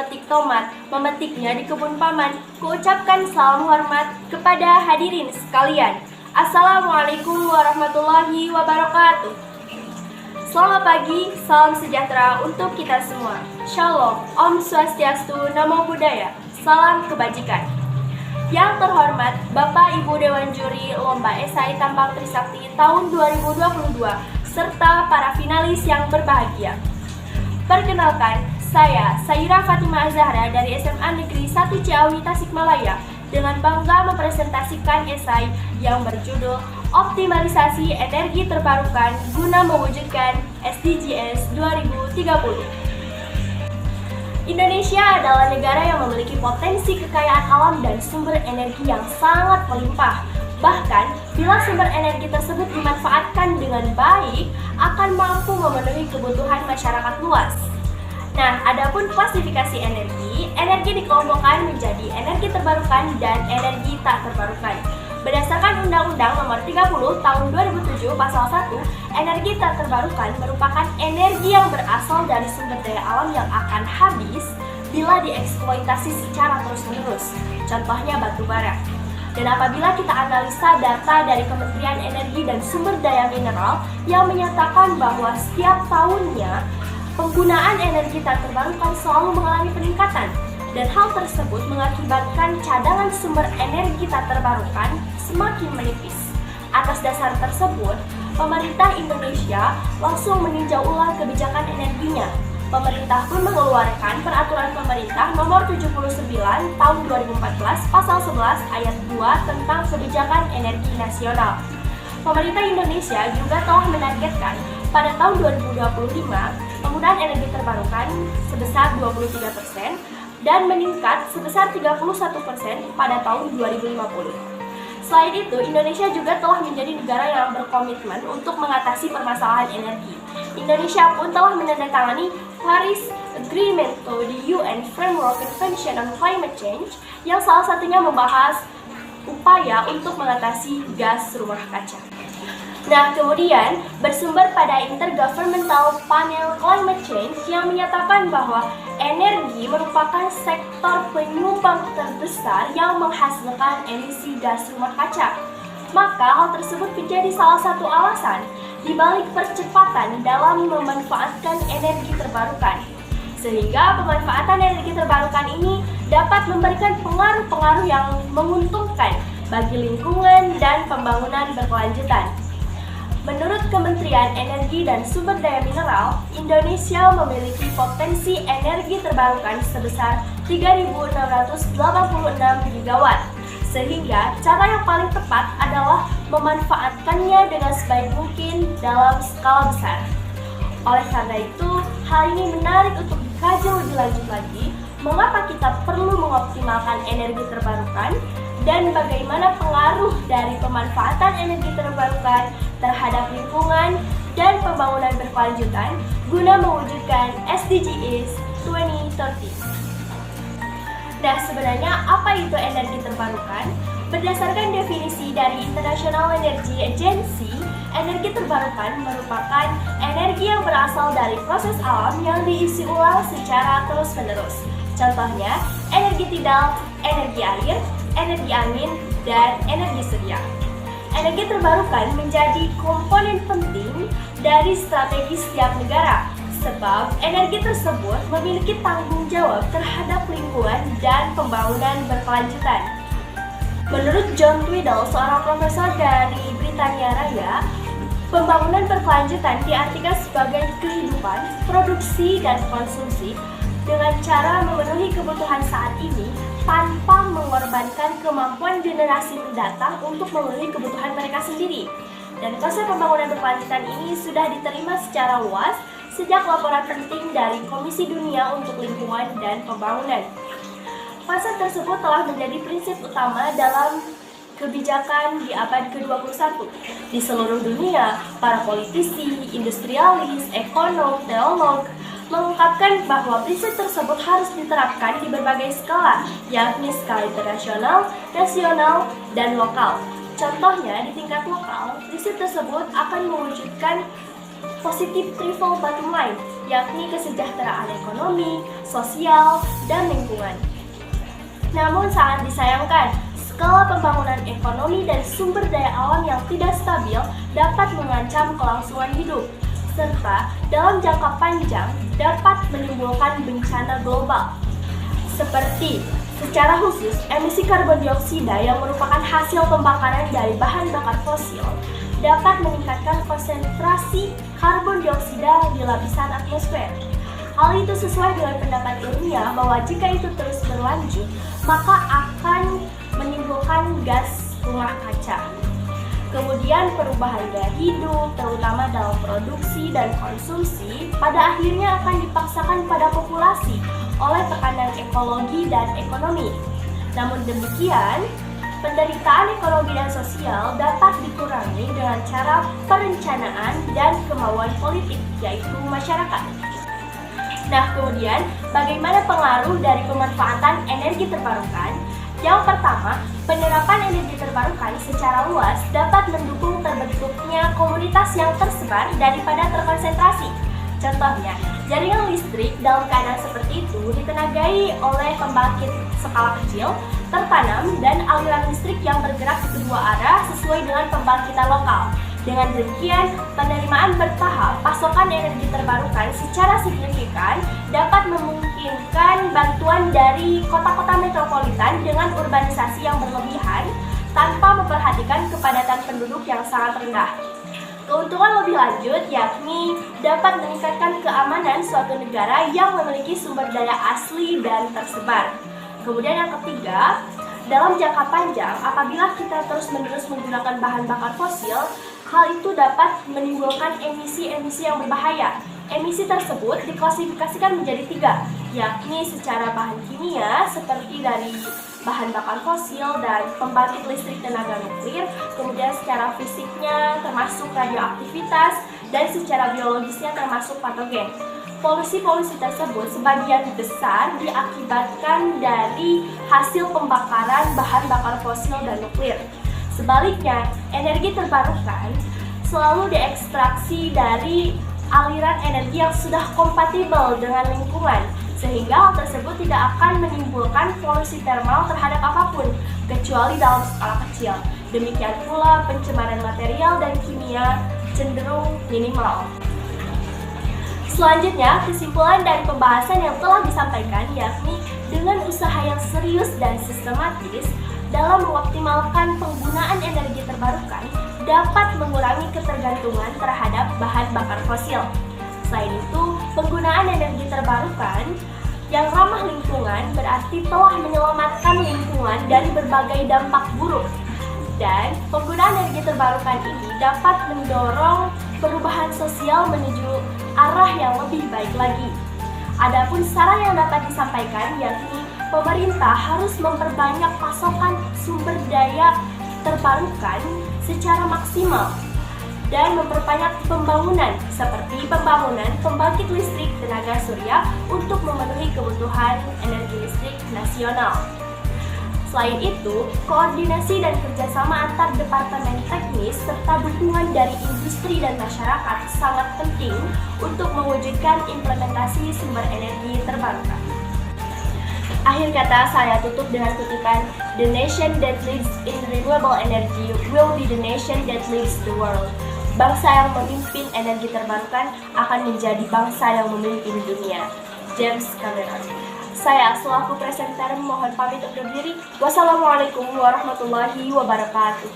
memetik tomat, memetiknya di kebun paman. Kuucapkan salam hormat kepada hadirin sekalian. Assalamualaikum warahmatullahi wabarakatuh. Selamat pagi, salam sejahtera untuk kita semua. Shalom, Om Swastiastu, Namo Buddhaya, salam kebajikan. Yang terhormat Bapak Ibu Dewan Juri Lomba Esai Tambang Trisakti tahun 2022 serta para finalis yang berbahagia. Perkenalkan, saya Saira Fatimah Azahra dari SMA Negeri 1 Ciawi Tasikmalaya dengan bangga mempresentasikan esai yang berjudul Optimalisasi Energi Terbarukan guna mewujudkan SDGs 2030. Indonesia adalah negara yang memiliki potensi kekayaan alam dan sumber energi yang sangat melimpah. Bahkan, bila sumber energi tersebut dimanfaatkan dengan baik, akan mampu memenuhi kebutuhan masyarakat luas. Nah, adapun klasifikasi energi dikelompokkan menjadi energi terbarukan dan energi tak terbarukan. Berdasarkan Undang-Undang Nomor 30 Tahun 2007 Pasal 1, energi tak terbarukan merupakan energi yang berasal dari sumber daya alam yang akan habis bila dieksploitasi secara terus-menerus. Contohnya batu bara. Dan apabila kita analisa data dari Kementerian Energi dan Sumber Daya Mineral yang menyatakan bahwa setiap tahunnya penggunaan energi tak terbarukan selalu mengalami peningkatan. Dan hal tersebut mengakibatkan cadangan sumber energi tak terbarukan semakin menipis. Atas dasar tersebut, pemerintah Indonesia langsung meninjau ulang kebijakan energinya. Pemerintah pun mengeluarkan Peraturan Pemerintah Nomor 79 Tahun 2014 Pasal 11 Ayat 2 tentang Kebijakan Energi Nasional. Pemerintah Indonesia juga telah menargetkan pada tahun 2025 penggunaan energi terbarukan sebesar 23%, dan meningkat sebesar 31% pada tahun 2050. Selain itu, Indonesia juga telah menjadi negara yang berkomitmen untuk mengatasi permasalahan energi. Indonesia pun telah menandatangani Paris Agreement atau the UN Framework Convention on Climate Change yang salah satunya membahas upaya untuk mengatasi gas rumah kaca. Nah, kemudian bersumber pada Intergovernmental Panel Climate Change yang menyatakan bahwa energi merupakan sektor penyumbang terbesar yang menghasilkan emisi gas rumah kaca. Maka hal tersebut menjadi salah satu alasan dibalik percepatan dalam memanfaatkan energi terbarukan. Sehingga pemanfaatan energi terbarukan ini dapat memberikan pengaruh-pengaruh yang menguntungkan bagi lingkungan dan pembangunan berkelanjutan. Menurut Kementerian Energi dan Sumber Daya Mineral, Indonesia memiliki potensi energi terbarukan sebesar 3.686 gigawatt. Sehingga cara yang paling tepat adalah memanfaatkannya dengan sebaik mungkin dalam skala besar. Oleh karena itu, hal ini menarik untuk dikaji lebih lanjut lagi, mengapa kita perlu mengoptimalkan energi terbarukan dan bagaimana pengaruh dari pemanfaatan energi terbarukan terhadap lingkungan dan pembangunan berkelanjutan guna mewujudkan SDGs 2030. Nah, sebenarnya apa itu energi terbarukan? Berdasarkan definisi dari International Energy Agency, energi terbarukan merupakan energi yang berasal dari proses alam yang diisi ulang secara terus-menerus. Contohnya, energi tidal, energi air, energi angin, dan energi surya. Energi terbarukan menjadi komponen penting dari strategi setiap negara, sebab energi tersebut memiliki tanggung jawab terhadap lingkungan dan pembangunan berkelanjutan. Menurut John Tweedle, seorang profesor dari Britania Raya, pembangunan berkelanjutan diartikan sebagai kehidupan, produksi, dan konsumsi dengan cara memenuhi kebutuhan saat ini tanpa mengorbankan kemampuan generasi mendatang untuk memenuhi kebutuhan mereka sendiri. Dan konsep pembangunan berkelanjutan ini sudah diterima secara luas sejak laporan penting dari Komisi Dunia untuk Lingkungan dan Pembangunan. Konsep tersebut telah menjadi prinsip utama dalam kebijakan di abad ke-21. Di seluruh dunia, para politisi, industrialis, ekonom, teolog mengungkapkan bahwa prinsip tersebut harus diterapkan di berbagai skala, yakni skala internasional, nasional, dan lokal. Contohnya, di tingkat lokal, prinsip tersebut akan mewujudkan positif triple bottom line, yakni kesejahteraan ekonomi, sosial, dan lingkungan. Namun sangat disayangkan, skala pembangunan ekonomi dan sumber daya alam yang tidak stabil dapat mengancam kelangsungan hidup, serta dalam jangka panjang dapat menimbulkan bencana global. Seperti secara khusus, emisi karbon dioksida yang merupakan hasil pembakaran dari bahan bakar fosil dapat meningkatkan konsentrasi karbon dioksida di lapisan atmosfer. Hal itu sesuai dengan pendapat ilmiah bahwa jika itu terus berlanjut, maka akan menimbulkan gas rumah kaca. Kemudian perubahan gaya hidup, terutama dalam produksi dan konsumsi, pada akhirnya akan dipaksakan pada populasi oleh tekanan ekologi dan ekonomi. Namun demikian, penderitaan ekonomi dan sosial dapat dikurangi dengan cara perencanaan dan kemauan politik, yaitu masyarakat. Nah, kemudian bagaimana pengaruh dari pemanfaatan energi terbarukan? Yang pertama, penerapan energi terbarukan secara luas dapat mendukung terbentuknya komunitas yang tersebar daripada terkonsentrasi. Contohnya, jaringan listrik dalam keadaan seperti itu ditenagai oleh pembangkit skala kecil, tertanam, dan aliran listrik yang bergerak di kedua arah sesuai dengan pembangkitan lokal. Dengan demikian, penerimaan bertahap pasokan energi terbarukan secara signifikan dapat memungkinkan bantuan dari kota-kota metropolitan dengan urbanisasi yang berlebihan tanpa memperhatikan kepadatan penduduk yang sangat rendah. Keuntungan lebih lanjut yakni dapat meningkatkan keamanan suatu negara yang memiliki sumber daya asli dan tersebar. Kemudian yang ketiga, dalam jangka panjang apabila kita terus-menerus menggunakan bahan bakar fosil, hal itu dapat menimbulkan emisi-emisi yang berbahaya. Emisi tersebut diklasifikasikan menjadi 3, yakni secara bahan kimia seperti dari bahan bakar fosil dan pembangkit listrik tenaga nuklir, kemudian secara fisiknya termasuk radioaktivitas, dan secara biologisnya termasuk patogen. Polusi-polusi tersebut sebagian besar diakibatkan dari hasil pembakaran bahan bakar fosil dan nuklir. Sebaliknya, energi terbarukan selalu diekstraksi dari aliran energi yang sudah kompatibel dengan lingkungan, sehingga hal tersebut tidak akan menimbulkan polusi termal terhadap apapun, kecuali dalam skala kecil. Demikian pula pencemaran material dan kimia cenderung minimal. Selanjutnya, kesimpulan dari pembahasan yang telah disampaikan yakni dengan usaha yang serius dan sistematis dalam mengoptimalkan penggunaan energi terbarukan dapat mengurangi ketergantungan terhadap bahan bakar fosil. Selain itu, penggunaan energi terbarukan yang ramah lingkungan berarti telah menyelamatkan lingkungan dari berbagai dampak buruk. Dan penggunaan energi terbarukan ini dapat mendorong perubahan sosial menuju arah yang lebih baik lagi. Adapun saran yang dapat disampaikan yakni pemerintah harus memperbanyak pasokan sumber daya terbarukan secara maksimal dan memperbanyak pembangunan seperti pembangunan pembangkit listrik tenaga surya untuk memenuhi kebutuhan energi listrik nasional. Selain itu, koordinasi dan kerjasama antar departemen teknis serta dukungan dari industri dan masyarakat sangat penting untuk mewujudkan implementasi sumber energi terbarukan. Akhir kata, saya tutup dengan kutipan, "The nation that leads in renewable energy will be the nation that leads the world." Bangsa yang memimpin energi terbarukan akan menjadi bangsa yang memimpin dunia. James Cameron. Saya selaku presenter mohon pamit undur diri. Wassalamualaikum warahmatullahi wabarakatuh.